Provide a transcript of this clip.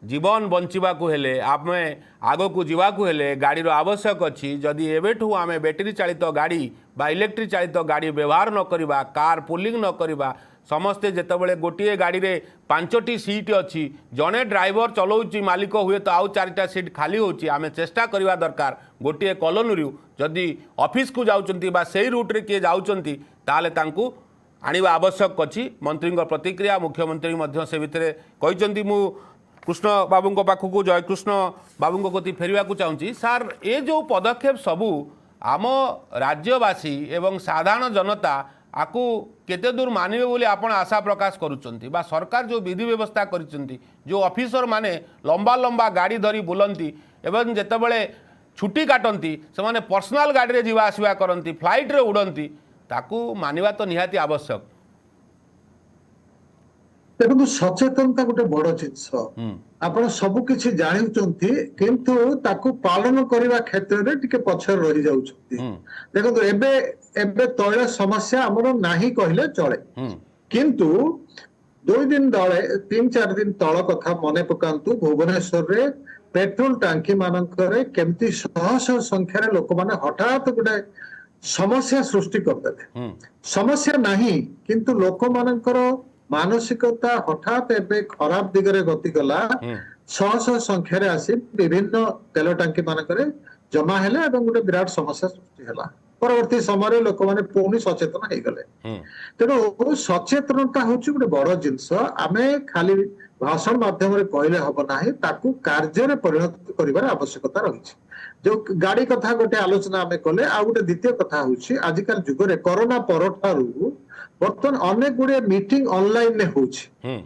जीवन बंचवाकू हेले आमे आगकू जीवाकू हेले गाड़ीर आवश्यक अच्छी जदि एवेठू आमे बैटेरी चालित गाड़ी बा इलेक्ट्रिक चालित गाड़ी व्यवहार न करिबा कार पुलिंग न करिबा समस्ते जेतेबेले गोटे गाड़ी रे 5टी सीट अच्छी जड़े ड्राइवर चलाऊँच मालिक हुए तो आउ 4टा सीट खाली होची आमे चेष्टा करवा दरकार गोटे कॉलोनी जदि ऑफिस को जाउचंती बा सेही रूट रे किए जाउचंती ताले तांकू आनिबा आवश्यक अच्छी मंत्री प्रतिक्रिया मुख्यमंत्री मध्य से भितर कहते मु कृष्ण बाबू पाखक जयकृष्ण बाबू कति फेरवा चाहूँगी सार ये जो पदक्षेप सबू आम राज्यवासी एवं साधारण जनता आपको केते दूर मानवे बोली आपण आशा प्रकाश करुचंती बा सरकार जो विधि व्यवस्था करिसंती जो ऑफिसर माने लंबा लंबा गाड़ी धरी बुलंती एवं जेतेबेले छुट्टी काटती से माने पर्सनल गाड़ी रे जीवा आसवा करती फ्लाइट रे उड़ती ताकू मानिबा तो निहाती आवश्यक। देखो सचेतनता गोटे बड़ जिनस आपण सब किछि जानिचंती किंतु ताकू पालन करबा क्षेत्र रे टिके पछर रहि जाउछंती। देखो एबे एबे तैल समस्या हमरो नाही कहले चले किंतु 2 दिन तले 3-4 दिन तळ कथा मने पकांतु भुवनेश्वर रे पेट्रोल टांकी मानकरे केमती शह शह संख्या रे लोक माने हठात गोटे समस्या सृष्टि करते समस्या नाही किंतु लोक मानकर मानसिकता हठात एबे खराब दिगरे गति गला शह शह संख्या आसी विभिन्न तेल टांकी मानकरे जमा हेले एवं गोटे विराट समस्या सृष्टि होला परवर्ती समय लोक माने पुणी सचेतन हो गले तेणु सचेतनता होची गोटे बड़ जिनस आमे खाली भाषण माध्यम रे कहले हब नाही ताकू कार्य रे परिणत करिवार आवश्यकता रहिछि। जो गाड़ी कथा गोटे आलोचना आमे कले आ गोटे द्वितीय कथा होची आजिकाल जुग रे कोरोना परठारू बर्तमान अनेक गुड़े मीटिंग ऑनलाइन ने होची